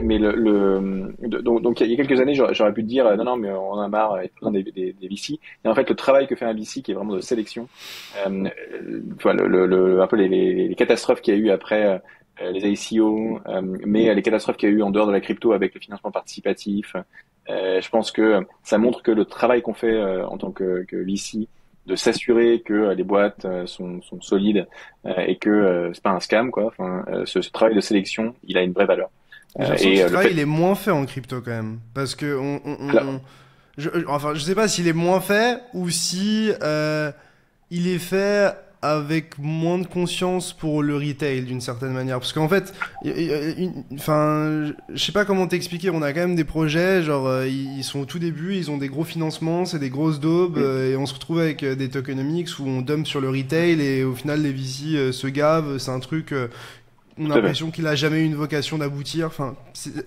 mais donc il y a quelques années, j'aurais pu te dire non, non, mais on en a marre, il y a besoin des VC. Et en fait, le travail que fait un VC, qui est vraiment de sélection, enfin, un peu les catastrophes qu'il y a eu après les ICO, mais les catastrophes qu'il y a eu en dehors de la crypto avec le financement participatif, je pense que ça montre que le travail qu'on fait en tant que VC, de s'assurer que les boîtes sont solides et que c'est pas un scam, quoi. Enfin, ce travail de sélection, il a une vraie valeur. J'ai l'impression que Et ce le travail, fait, il est moins fait en crypto quand même. Parce que alors, enfin, je sais pas s'il est moins fait ou si il est fait avec moins de conscience pour le retail d'une certaine manière. Parce qu'en fait, enfin, je sais pas comment t'expliquer. On a quand même des projets, genre ils sont au tout début, ils ont des gros financements, c'est des grosses daubes, et on se retrouve avec des tokenomics où on dump sur le retail et au final les VC se gavent. C'est un truc. On a tout à fait. l'impression qu'il a jamais eu une vocation d'aboutir. Enfin,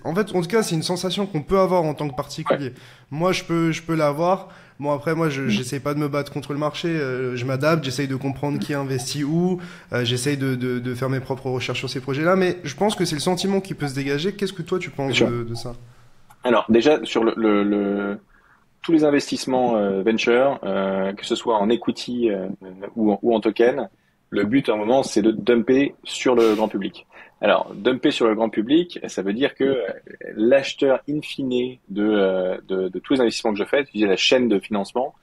en fait, en tout cas, c'est une sensation qu'on peut avoir en tant que Ouais. particulier. Moi, je peux l'avoir. Bon, après, moi, Mm. j'essaie pas de me battre contre le marché. Je m'adapte, j'essaye de comprendre qui investit où. J'essaye de faire mes propres recherches sur ces projets-là. Mais je pense que c'est le sentiment qui peut se dégager. Qu'est-ce que toi, tu Bien penses sûr. de ça? Alors déjà sur tous les investissements venture, que ce soit en equity ou en token, le but à un moment c'est de dumper sur le grand public. Alors dumper sur le grand public, ça veut dire que l'acheteur in fine de tous les investissements que je fais, utiliser la chaîne de financement,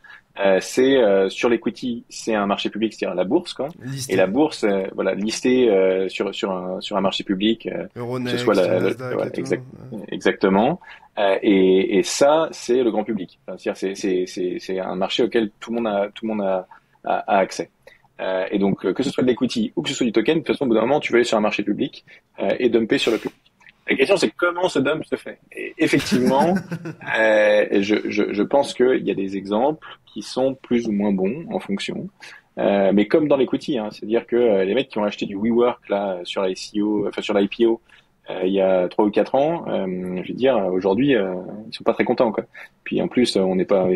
c'est sur l'equity, c'est un marché public, c'est-à-dire la bourse, quoi. Et Listé. la bourse, voilà, listée sur un marché public, que ce soit Euronext, Nasdaq et voilà, tout. exactement. Et ça, c'est le grand public. Enfin, c'est-à-dire, c'est un marché auquel tout le monde a accès. Et donc, que ce soit de l'equity ou que ce soit du token, de toute façon, au bout d'un moment, tu vas aller sur un marché public et dumper sur le public. La question, c'est comment ce dump se fait. Et effectivement, je pense qu'il y a des exemples qui sont plus ou moins bons en fonction. Mais comme dans l'equity, hein, c'est-à-dire que les mecs qui ont acheté du WeWork là sur l'ICO, enfin sur l'IPO, il y a 3 ou 4 ans, je veux dire, aujourd'hui, ils sont pas très contents, quoi. Puis en plus, on n'est pas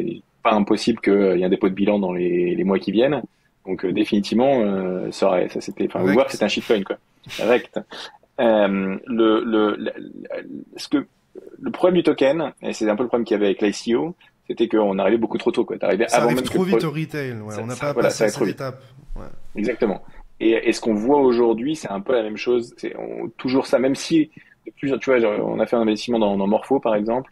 impossible qu'il y ait un dépôt de bilan dans les mois qui viennent. Donc définitivement, ça c'était, enfin, WeWork Rect. c'est un shitcoin, quoi. Rect. Ce que le problème du token, et c'est un peu le problème qu'il y avait avec l'ICO, c'était qu'on arrivait beaucoup trop tôt, quoi. T'arrivais Ça avant arrive même que trop vite au retail. Ouais, on n'a pas voilà, ça passé allait trop cette vite. étape. Ouais. Exactement. Et ce qu'on voit aujourd'hui, c'est un peu la même chose. Toujours ça, même si tu vois, on a fait un investissement dans Morpho par exemple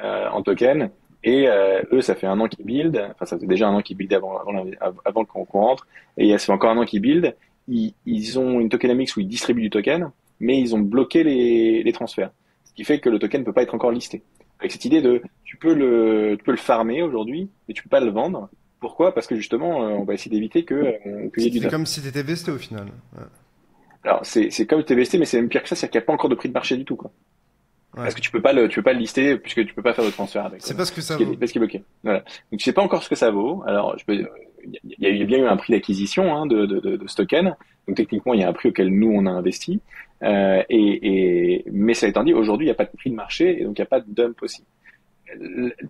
en token, et eux, ça fait un an qu'ils build. Enfin, ça fait déjà un an qu'ils build avant qu'on rentre, et ça fait encore un an qu'ils build. Ils ont une tokenomics où ils distribuent du token, mais ils ont bloqué les transferts, ce qui fait que le token ne peut pas être encore listé. Avec cette idée de, tu peux le farmer aujourd'hui, mais tu peux pas le vendre. Pourquoi? Parce que justement, on va essayer d'éviter qu'il y ait du C'était dump. comme si t'étais vesté au final. Ouais. Alors c'est comme TVST, mais c'est même pire que ça, c'est qu'il n'y a pas encore de prix de marché du tout, quoi. Ouais. Parce que tu peux pas le lister puisque tu peux pas faire de transfert avec, C'est pas ce que parce ça qu'il est, vaut. parce qu'il est bloqué. Voilà. Donc tu sais pas encore ce que ça vaut. Alors il y a bien eu un prix d'acquisition hein, de ce token. Donc techniquement il y a un prix auquel nous on a investi. Mais ça étant dit, aujourd'hui il n'y a pas de prix de marché et donc il n'y a pas de dump possible.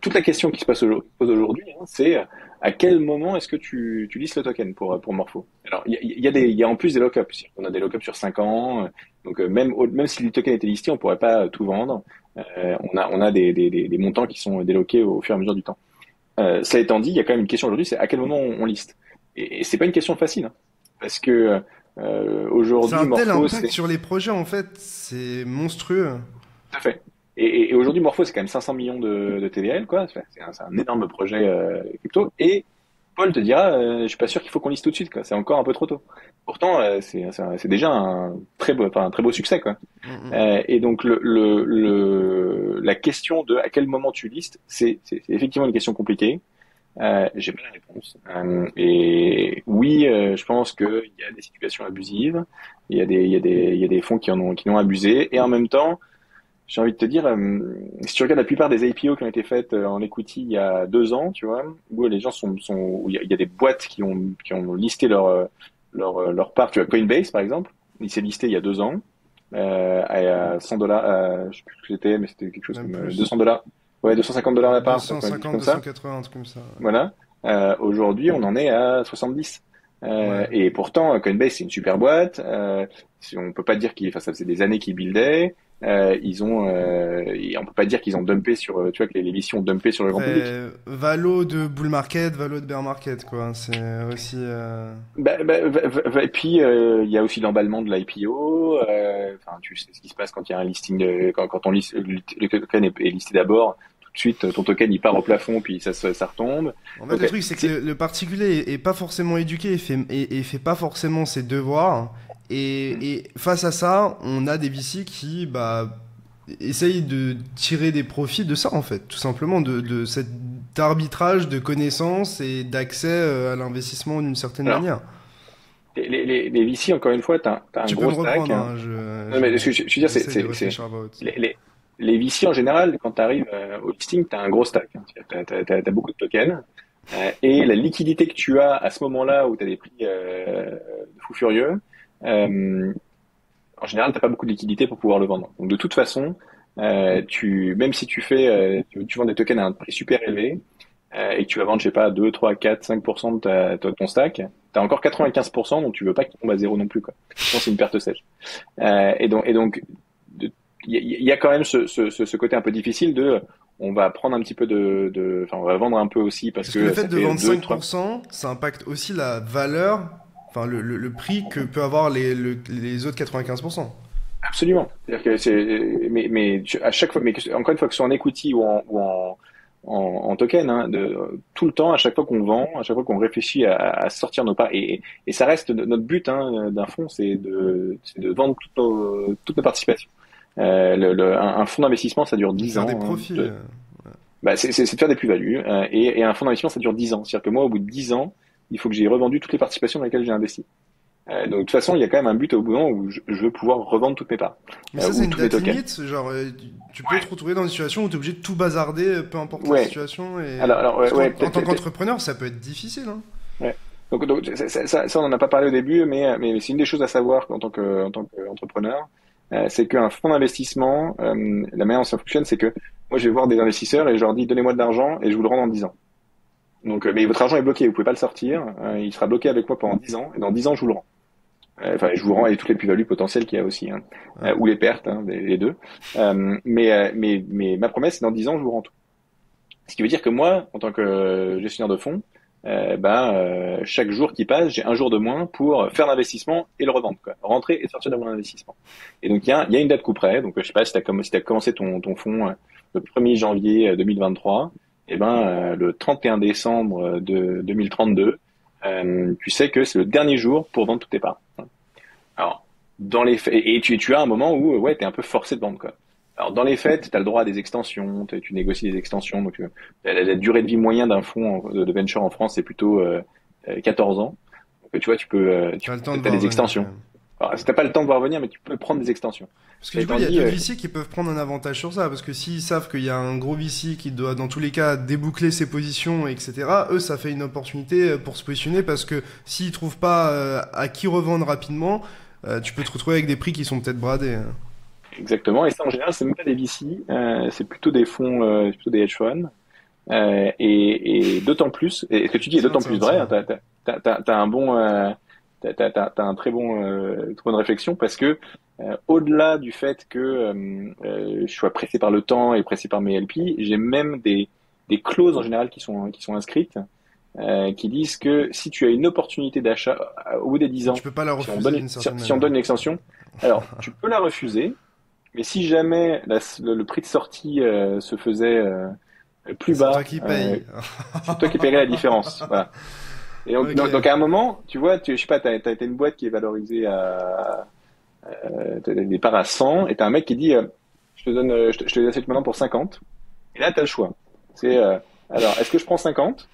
Toute la question qui se pose aujourd'hui, hein, c'est à quel moment est-ce que tu listes le token pour Morpho? Alors, il y a en plus des lock-ups. On a des lock-ups sur 5 ans. Donc, même si le token était listé, on pourrait pas tout vendre. On a des montants qui sont déloqués au fur et à mesure du temps. Cela étant dit, il y a quand même une question aujourd'hui, c'est à quel moment on liste? Et c'est pas une question facile, hein, parce que Ça a aujourd'hui, un tel Morpho, impact c'est sur les projets en fait, c'est monstrueux. tout à fait. Et aujourd'hui, Morpho, c'est quand même 500 millions de TVL, quoi. C'est un énorme projet crypto. Et Paul te dira, je suis pas sûr qu'il faut qu'on lise tout de suite, quoi. C'est encore un peu trop tôt. Pourtant, c'est déjà un très beau succès, quoi. Mm, mm. Et donc la question de à quel moment tu listes, c'est effectivement une question compliquée. J'ai pas la réponse. Et oui, je pense qu'il y a des situations abusives. Il y a des fonds qui en ont abusé. Et en même temps, j'ai envie de te dire, si tu regardes la plupart des IPO qui ont été faites en equity il y a 2 ans, tu vois, où les gens où il y a des boîtes qui ont listé leur part. Tu vois, Coinbase, par exemple, il s'est listé il y a 2 ans, à 100 dollars, je sais plus ce que c'était, mais c'était quelque chose Même comme plus. 200 dollars. Ouais, 250 $ la part, quoi, quelque chose 250, comme ça. 280, un truc comme ça. Voilà. Aujourd'hui, on en est à 70. Ouais. Et pourtant, Coinbase, c'est une super boîte. Si on peut pas dire enfin, ça faisait des années qu'ils buildaient. on peut pas dire qu'ils ont dumpé sur, tu vois, que les VC ont dumpé sur le grand public. Après, valo de bull market, valo de bear market, quoi. C'est aussi. Et puis il y a aussi l'emballement de l'IPO. Enfin, tu sais ce qui se passe quand il y a un listing, quand on liste, le token est listé d'abord. Tout de suite, ton token il part au plafond, puis ça retombe. En fait, Donc, le truc, c'est que le particulier est pas forcément éduqué et fait pas forcément ses devoirs. Et face à ça, on a des VC qui, essayent de tirer des profits de ça, en fait. Tout simplement, de cet arbitrage de connaissances et d'accès à l'investissement d'une certaine alors, manière. les VC, encore une fois, t'as un Tu peux gros me stack. reprendre, Hein. hein, Non, mais ce que je veux dire, j'essaie de réfléchir à vote. les VC en général, quand tu arrives au listing, tu as un gros stack. Hein. Tu as beaucoup de tokens. Et la liquidité que tu as à ce moment-là où tu as des prix de fou furieux, en général, t'as pas beaucoup de liquidité pour pouvoir le vendre. Donc de toute façon, même si tu vends des tokens à un prix super élevé et que tu vas vendre, je sais pas, 2, 3, 4, 5% de ton stack, t'as encore 95%, donc tu veux pas qu'il tombe à zéro non plus, quoi. Sinon, c'est une perte sèche. Et donc, il y a quand même ce côté un peu difficile on va prendre un petit peu enfin, on va vendre un peu aussi parce Parce que le que fait ça de fait vendre 2, 3. 5%, ça impacte aussi la valeur, enfin le prix que peut avoir les autres 95%. Absolument. C'est-à-dire que à chaque fois, encore une fois que ce soit en equity ou en token, hein, tout le temps, à chaque fois qu'on vend, à chaque fois qu'on réfléchit à sortir nos parts, et ça reste notre but hein, d'un fonds, c'est de vendre toutes nos participations. Un fonds d'investissement, ça dure De 10 faire des ans. Hein, profits. c'est de faire des plus-values. Et un fonds d'investissement, ça dure 10 ans. C'est-à-dire que moi, au bout de 10 ans, il faut que j'ai revendu toutes les participations dans lesquelles j'ai investi. Donc de toute façon, il y a quand même un but au bout d'un moment où je veux pouvoir revendre toutes mes parts Mais ça, c'est ou une tous mes date tokens. limite. Genre, tu peux te retrouver dans une situation où tu es obligé de tout bazarder, peu importe la Ouais. situation. Alors, Parce qu'en ouais, en tant qu'entrepreneur, ça peut être difficile. Hein. ouais. Donc ça, on n'en a pas parlé au début, mais c'est une des choses à savoir en tant qu'entrepreneur, c'est qu'un fonds d'investissement, la manière dont ça fonctionne, c'est que moi, je vais voir des investisseurs et je leur dis, donnez-moi de l'argent et je vous le rends dans 10 ans. Donc, mais votre argent est bloqué, vous pouvez pas le sortir, il sera bloqué avec moi pendant 10 ans et dans 10 ans, je vous le rends. Enfin, je vous rends et toutes les plus-values potentielles qu'il y a aussi, hein, Ouais. ou les pertes, hein, les deux. Mais ma promesse, c'est dans 10 ans, je vous rends tout. Ce qui veut dire que moi, en tant que gestionnaire de fonds, chaque jour qui passe, j'ai un jour de moins pour faire l'investissement et le revendre, quoi. Rentrer et sortir de mon investissement. Et donc, il y a une date coup près. Donc, je sais pas si t'as commencé ton fonds le 1er janvier 2023, le 31 décembre de 2032, tu sais que c'est le dernier jour pour vendre toutes tes parts. Alors, dans les faits, et tu as un moment où, ouais, t'es un peu forcé de vendre, quoi. Alors, dans les faits, tu as le droit à des extensions, tu négocies des extensions. Donc, la durée de vie moyenne d'un fonds de venture en France, c'est plutôt 14 ans. Donc, tu vois, Tu as le temps de as voir des venir quand extensions. même. Alors, si t'as pas le temps de voir venir, mais tu peux prendre des extensions. Parce que Ça du coup, étant il y a dit, deux VC qui peuvent prendre un avantage sur ça. Parce que s'ils savent qu'il y a un gros VC qui doit, dans tous les cas, déboucler ses positions, etc., eux, ça fait une opportunité pour se positionner. Parce que s'ils trouvent pas à qui revendre rapidement, tu peux te retrouver avec des prix qui sont peut-être bradés. Hein. exactement. Et ça, en général, c'est même pas des VC, c'est plutôt des fonds, plutôt des hedge funds. Et d'autant plus, et ce que tu dis est d'autant plus vrai, hein, t'as un bon, t'as un très bonne réflexion parce que au-delà du fait que je sois pressé par le temps et pressé par mes LP, j'ai même des clauses en général qui sont inscrites qui disent que si tu as une opportunité d'achat au bout des 10 Tu ans, peux pas la si on refuser donne, d'une si, certaine si on manière. donne une extension, alors tu peux la refuser, mais si jamais le prix de sortie se faisait plus C'est toi bas, qui paye. c'est toi qui paierais la différence. Voilà. Et donc, Ok. à un moment, tu vois, je sais pas, t'as une boîte qui est valorisée t'as des parts à 100, et t'as un mec qui dit, je te donne, je te les achète maintenant pour 50. Et là, t'as le choix. C'est, alors, est-ce que je prends 50,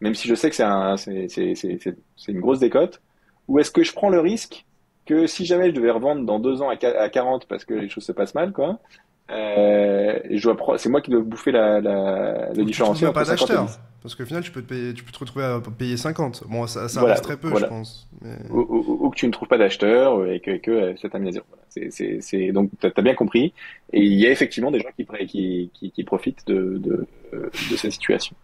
même si je sais que c'est une grosse décote, ou est-ce que je prends le risque que si jamais je devais revendre dans 2 ans à 40 parce que les choses se passent mal, quoi, c'est moi qui dois bouffer le Ou tu trouves différentiel même pas entre 50 et d'acheteur. 10. Parce qu'au final, tu peux te retrouver à payer 50. Bon, ça Voilà, reste très peu, je voilà. pense. Mais... Ou que tu ne trouves pas d'acheteur et que ça t'a mis à zéro. Voilà. Donc, t'as bien compris. Et il y a effectivement des gens qui profitent de cette situation.